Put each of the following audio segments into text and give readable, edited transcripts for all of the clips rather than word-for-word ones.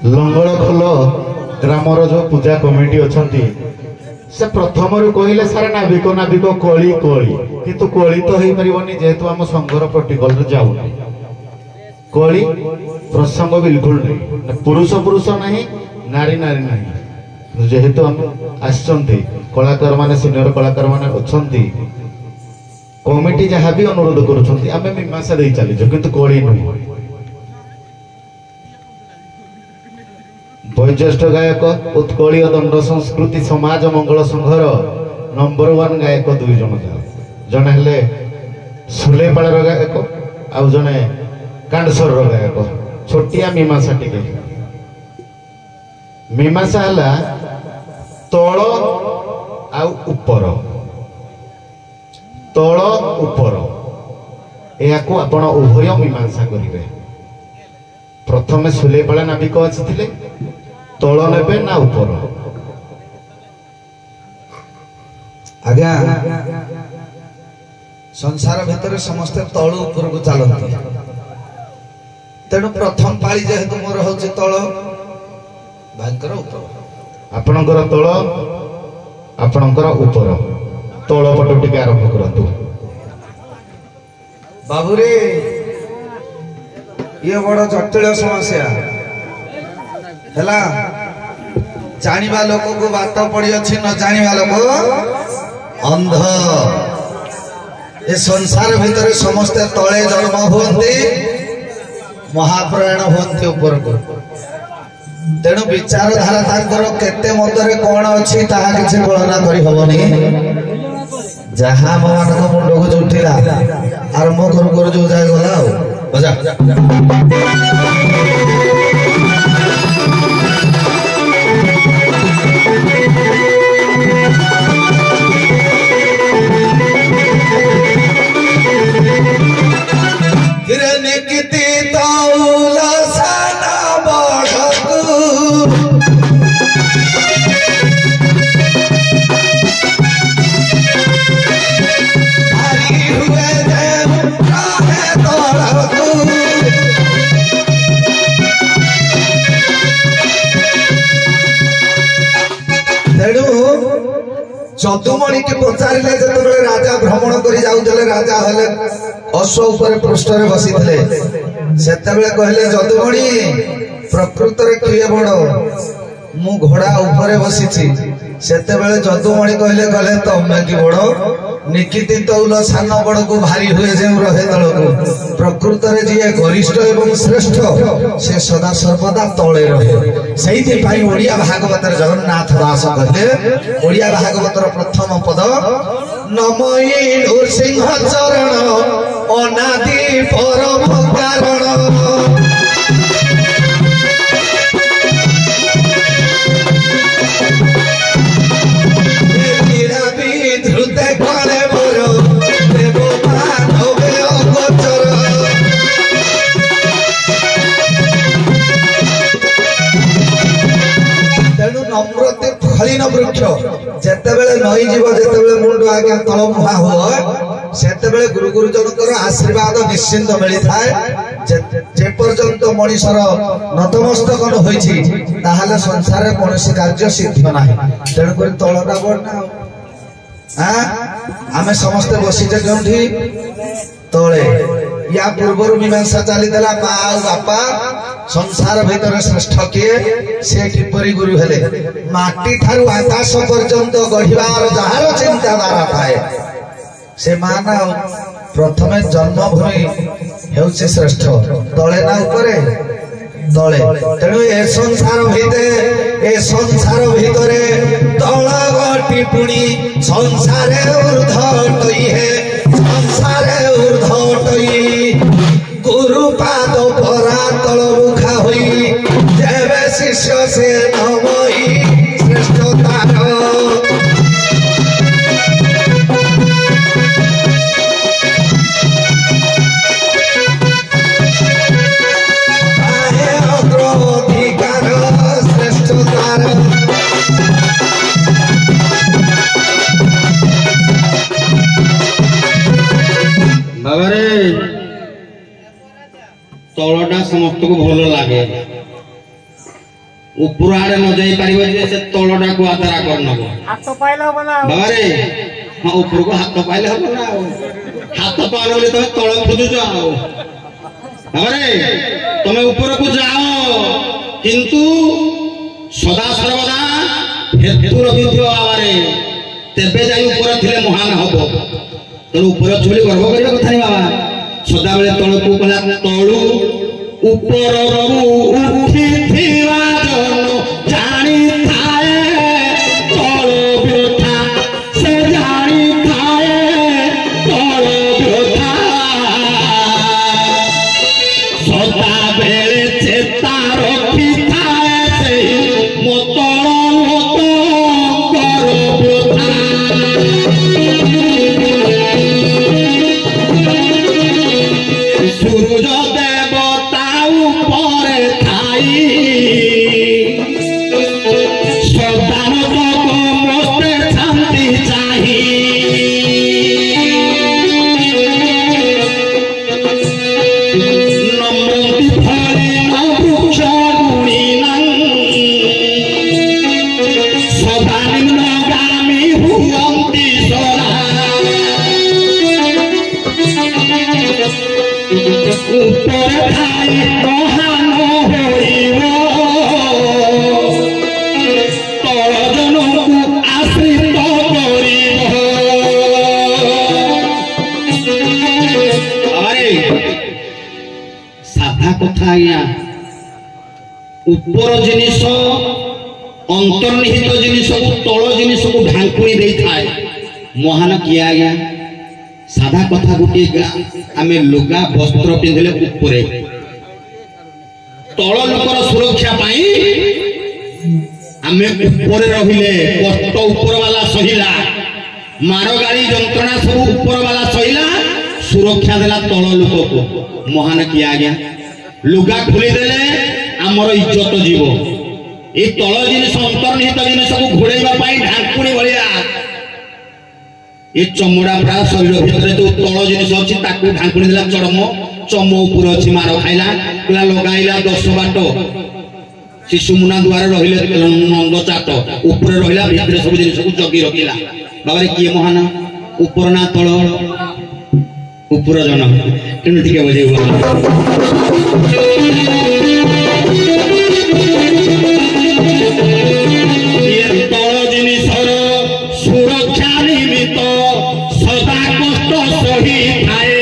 लंगल खोल ग्रामर जो पूजा कमिटी अच्छी से प्रथम कहले सारे नाविक नाविक कली कली किंतु कली तो हो पारनि जेहेतु आम संघर प्रोटोकॉल जाऊनी कली प्रसंग बिल्कुल नहीं पुरुष पुरुष नहीं नारी नारी नहीं जेहेतु हम आसचंती कलाकार माने सीनियर कलाकार माने अच्छी कमिटी जहाँ भी अनुरोध करुँच आम मीमांसा दे चलीज किंतु कली नुह वयोज्येष्ठ गायक उत्कलीय दंड संस्कृति समाज मंगल संघर नंबर 1 गायक 2 जन जड़े हेले सुलेपाड़ गायक आउ जड़े कांडसर गायक छोटिया मीमांसा टिके मीमांसा है तल आउ उपर तल उपर या आपण उभय मीमांसा करेंगे प्रथमे सुलेपाड़ा नाविक आसी तल ने ना ऊपर आज्ञा संसार भितर समस्ते तलू ऊपर को चलती तेणु प्रथम पाली जेहेतु मोर हूँ तल भाईकर ऊपर आपणकर तल आपणकर ऊपर तल पट टिके आरंभ करतु बाबूरे ये बड़ जटिल समस्या हैला जानिबा लोक को बात पड़ी अच्छी न जानिबा लोक अंध ए संसार भितर समस्ते तले जन्म हुंती महाप्रयाण हुंती ऊपर को तेणु विचारधारा तांकर केते मदरे कौन अच्छी ताहा किछि कल्पना करि हबनी जहाँ मान मुंड को उठिला आरंभ करू करू जो जाय गला बजा चतुमणि के पचारे जो राजा भ्रमण कर राजा हेले अश्व उपर पृष्ठ बसी से कहले जदुमणि प्रकृत किए बड़ मु घोड़ा ऊपर बसी से जदुमणि कहले कहले तमे कि बड़ निकिति तौल सान बड़ को भारी हुए जो रहे तल को प्रकृत जी गरिष्ठ एवं श्रेष्ठ से सदा सर्वदा तले रहे से ओडिया भागवत जगन्नाथ दास कहले ओडिया भागवत प्रथम पद नमयी नृसिंह चरण अनादि परम कारण नम्रते फलिन वृक्ष जेतेबेले नई जीव जेतेबेले मुंड आज्ञा तलमुहा हो सेतेबेले गुरु गुरुजनकर आशीर्वाद निश्चिंत मिली थाए जे पर्यंत मनीषर नतमस्तक होइछि ताहाले संसार कोनोसी कार्य सिद्ध नाही तेणु करी तळटा बडना आमे समस्त बसिजे केउठी तळे या पूर्व मीमांसा चली देला माँ बापा संसार भीतर श्रेष्ठ किए से किपरि गुरु हेले माटी ठारू आकाश पर्यंत गढ़िबार जहार चिंताधारा थाए से माँ ना प्रथमे जन्मभूमि हेउछि श्रेष्ठ तले ना उपरे तले तेणु ए संसार भितरे तल गटी पुणी संसारे ऊर्ध्व हे संसारे ऊर्ध्व गुरु पाद परा तल मुखा हुई जेबे शिष्य से नमई श्रेष्ठतार अग्राधिकार श्रेष्ठतार बाबा रे तलटा समस्त को भल लगे ऊपर आड़े न जाई पारिबो जे से तळटा को आतरा कर नबो हाथ पाइला बना बाबा रे हां ऊपर को हाथ पाइले हो ना हाथ पालो ले तमे तळ खोजु जाओ बाबा रे तमे ऊपर को जाओ किंतु सदा सर्वदा हेतु रखिथियो बाबा रे तेबे जाई ऊपर थिले महान हबो तो ऊपर छुली गर्व करिया कथा नि बाबा सदा बेले तळ को कला तळु ऊपर उठी थिवा जन जानी थाए तळ व्यथा से जानी थाए तळ व्यथा सदा बेले चेता रखी थाए से मो तळ कर व्यथा सूरज देवता ऊपर थाई सदान जग मस्ते शांति चाही नमृति फली न वृक्ष गुणिनं सदा निम्नगामी हुवन्ति सदा ऊपर थाई महान होइब तळ जनकु आश्रित करिब अरे साधा कथा आज्ञा ऊपर जिनिस अंतर्निहित जिनिस को तळ जिनिस को ढांकुणी देई थाए महान किए आज्ञा साधा कथा गोटे आमे लुगा वस्त्र पिंधले ऊपरे तळ लोकर सुरक्षा पाई आमे ऊपरे रहिले कष्ट ऊपर वाला सहिला मार गाड़ी जंत्रणा सब ऊपर वाला सहिला सुरक्षा देला तळ लोक को महान किया गया लुगा खुली देले हमर इज्जत जीवो ए तळ जिनिस अंतर्निहित जिनिस को घोड़ेबा पाई ढांकुणी भलिया ये चमड़ा पूरा शरीर भितर जो तल जिनिस अच्छी ताकू ढांकुणी देला चम ऊपर अच्छी मार खाइला पूरा लगाइला 10 बाट शिशु मुना द्वार रहिले नंद चाट ऊपर रहिला भितर सब जिनिस को जगी रखिला बाबा रे किए महान ऊपर ना तल ऊपर जन केन ठीक ये तल जिनिसर सुरक्षा निमित्त सदा कष्ट सही थाए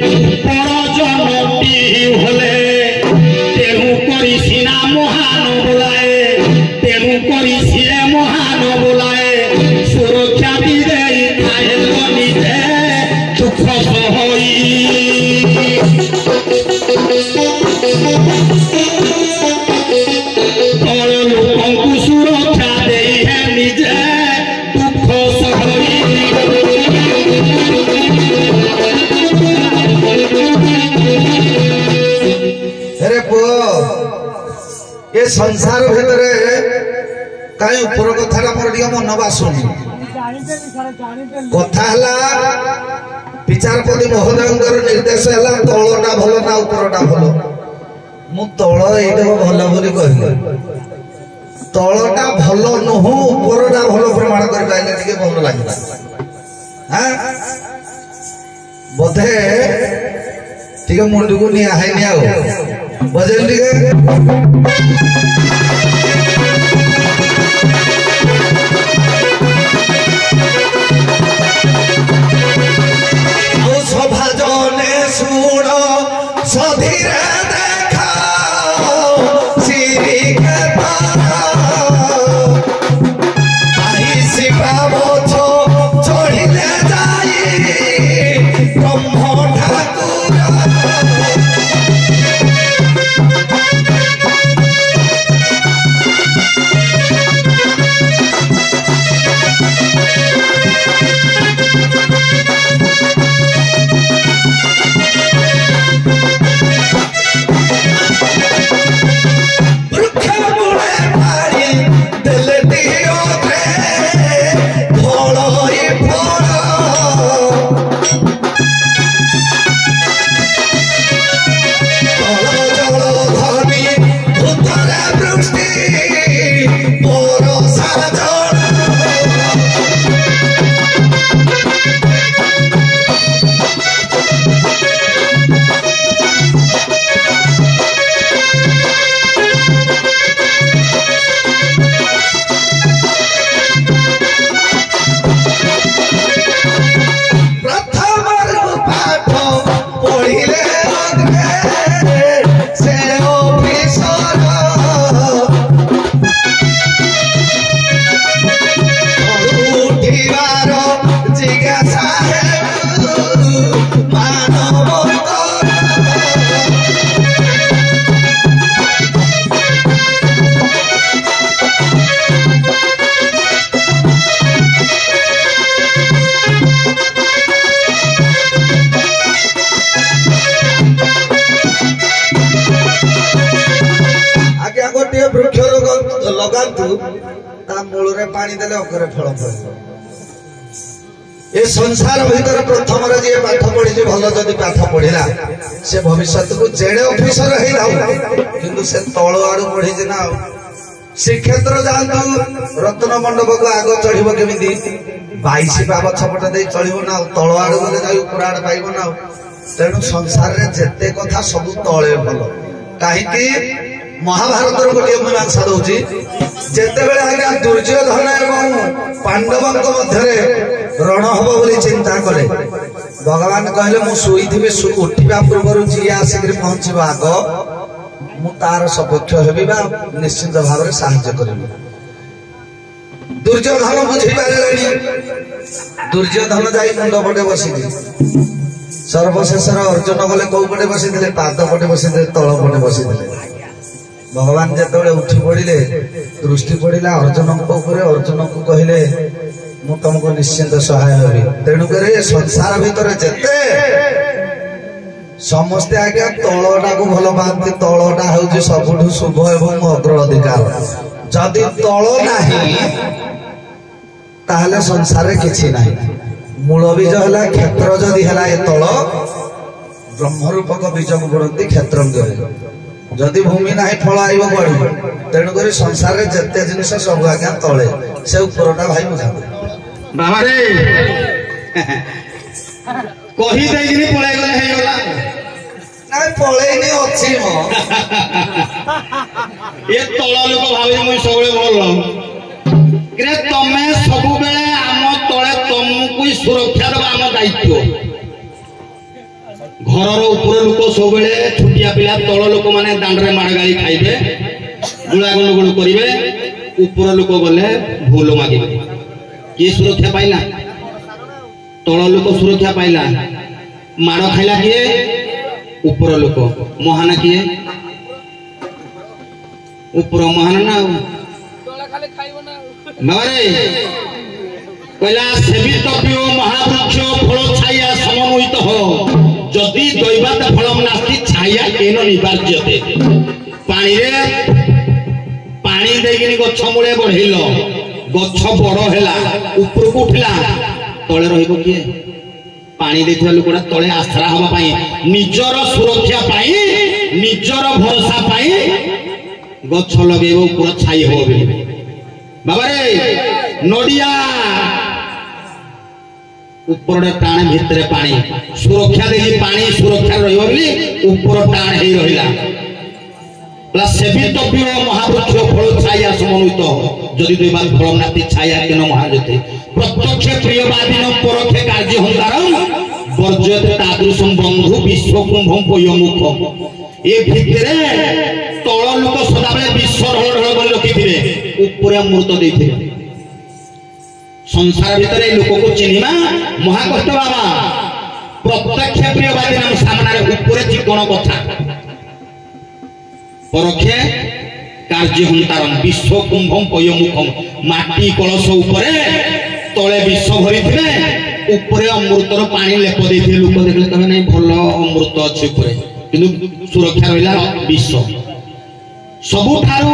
ऊपर जनटी होले तेणु करी सीना महान बोलाए तेणु करी सिए महान बोलाए सुरक्षा भी देई थाए निजे दुख सहई तल लोकंकु सुरक्षा देई है निजे दुख सहई अरे पुओ ये संसार भितरे काई ऊपर कथा मोर टिके मन बासुनी कथा हला विचारपति महोदयंकर निर्देश हला तळटा भलो ना ऊपरटा भलो मु तळ एइटा भलो बोली कहले तळटा भलो नहु ऊपरटा भलो प्रमाण कर पाइले टिके भलो लागिला हां बोधे टिके मुंडू को निया है निया बजेल टिके सभा जने सुण सधीरे देखा श्री के शिवा बोझ चढ़िले जाई ब्रह्म ठाकुर गोटे वृक्ष लगातु ता मूल रे पानी देले ओकरे फल फल ए संसार भीतर प्रथम रे जे पाठ पढ़ी भल जदि पाठ पढ़िला से भविष्य को जेडे ऑफिसर हे जाऊ किंतु से तळ आडू पढ़ी जे ना श्रीक्षेत्र जातु रत्न मंडप को आग चढ़ केमी 22 बाब छपट दे चलो ना तल आड़ गले जा ऊपर आड़ पाइब ना तेणु संसार रे जेते कथा सब तले भल कहीं महाभारत गोटे मीमांसा दूची जिते बड़े आज्ञा दुर्योधन एवं पांडव मध्य रण हम बोली चिंता कले भगवान कहले मु शोई उठा पूर्व जी आसिक पहुंचब आग मु तार सपक्ष हेबी बा निश्चित भाव साहाय्य करिबि दुर्योधन बुझी पारे दुर्योधन जाई मुंड पटे बसी सर्वशेष अर्जुन गले कौ पटे बसी पाद पटे बसी तल पटे बसी भगवान जिते उठी पड़े दृष्टि पड़ा अर्जुन अर्जुन को कहले मु तुमको निश्चिंत सहाय हेबी तेणुक संसार भितर जेते समस्ते आज्ञा तलटा को भल पाती तलटा हूँ सबुठ शुभ एवं अग्राधिकार जदि तल नहीं ताहले संसार रे किछि नहीं मूल बीज है क्षेत्र जदि है ये तल ब्रह्मरूपक बीज को बुणती क्षेत्र जदि भूमि नहीं फल आइब बढ़ तेणुक संसार रे जेते जिनिस सब आज्ञा तले से उपरटा भाई बुझा बाबा रे कही देगिनी पळाई गले हे गला ना पळेनी अछि मो ए तळ लोक भाबे मुई सबले बोल ग्रे तमे सब बेले आम तळे तुमको सुरक्षा देबा आम दायित्व घर ऊपर लोक सब बेले छुटिया पिला तळ लोक माने दांडरे माड़ गाली खाइबे गुला गुल करिवे ऊपर लोक गले भूल मागिबे की सुरक्षा पाइला तल लोक सुरक्षा पाइला माड़ खाइला किए ऊपर लोक महाना किए ऊपर महाना ना बाबारे कहला सेवितव्य महावृक्ष फल छाया समन्वित हो जदि दैवात फलम नास्ति छाया केन निवार्यते पानी रे पानी देगिनी गछ मूले बढ़ेल गछ बड़ हैला ऊपर को उठला तले रहिबो किए पानी देखिबा लोकड़ा तले आश्रा हवा पाई निजर सुरक्षा पाई निजर भरोसा पाई गछ लगेबो ऊपर छाई हो बाबा रे नडिया ऊपर टाण भितर पानी सुरक्षा देखि पानी सुरक्षा रहिबो बोली ऊपर टाण हे रहिला सेवितव्य महावृक्ष फल छाया समन्वित जदि दुई बार फल नाती छाया केन महाजते प्रत्यक्ष प्रियवादीन परोक्ष कार्य हंकारम वर्जयते तादृशम बंधु विश्व कुंभम पयमुख ए भितरे तळ लोक सदाबेले विश्व ढळ ढळ कर रखिथिबे ऊपर अमृत देथिबे संसार भितरे लोक को चिन्हिबा महाकष्ट बाबा प्रत्यक्ष प्रियवादी नाम सामने ऊपर चिकण कथा परोक्षे कार्य हंतारम विश्व कुंभम पयमुखम माटी कलश उपरे तले विश्व भरी थिले ऊपर अमृतर पानी लेप देथिले लोक देखले कहे नै भल अमृत अछि ऊपर किंतु सुरक्षा रहिला विश्व सबुठारु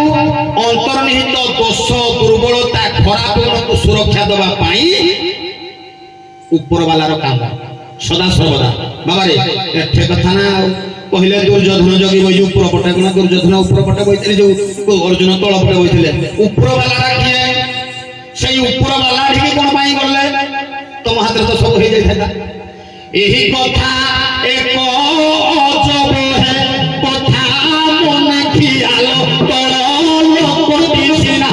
अंतर्निहित दोष दुर्बलता खराब गुण को सुरक्षा देबा पाई ऊपर वालार काम सदा सर्वदा बाबा रे एठे कथा ना कहले दुर्योधन जगी बई ऊपर पटे गुण दुर्योधन ऊपर पटे बइतले जो अर्जुन तळ पटे बइतले ऊपर वाला राखिए सेई ऊपर वाला ढिके कोन पाई करले तुम हाथ तो सब हो जाय था एही कथा एक अजब है कथा मन खियाल तळ लोक दिसिना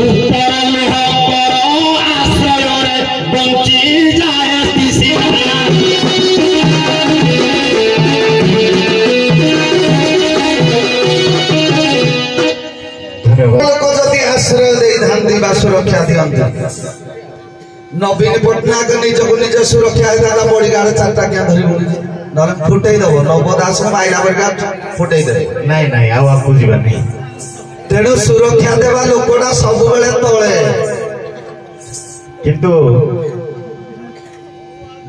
ऊपर लोह पर आश्रय रे बंची जाय दिसिना आश्रय दे धांती बा सुरक्षा दियंती नवीन पटनायक निजको निज सुरक्षा दादा बॉडीगार्ड चारटा क्या धरि बुली नले फुटै दबो नवदास माइला बरगा फुटै दे नहीं नहीं आउ आप बुझिबा नहीं तेणु सुरक्षा देवा लोकड़ा सब बेले तळे किंतु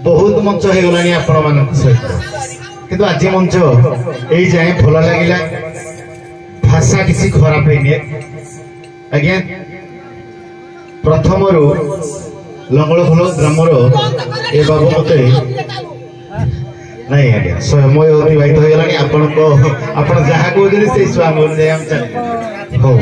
बहुत मंच हे गलानी आपण मान सहित କିନ୍ତୁ ଆଜି ମଞ୍ଚ ଏଇ ଯାଏ ଭଲ ଲାଗିଲା ଭାଷା କିଛି ଖରାପ ହେଇନି ଆଜ୍ଞା ପ୍ରଥମରୁ ଲଙ୍ଗଳଖୋଲ ଗ୍ରାମର ଏ ବାବୁ ମତେ ନାଇଁ ଆଜ୍ଞା ସମୟ ଅତିବାହିତ ହେଇଗଲାଣି ଆପଣ ଯାହା କହୁଛନ୍ତି ସେଇ ସ୍ୱାମୀ ଅନୁଯାୟୀ ଆମେ ଚାଲିବୁ ହଉ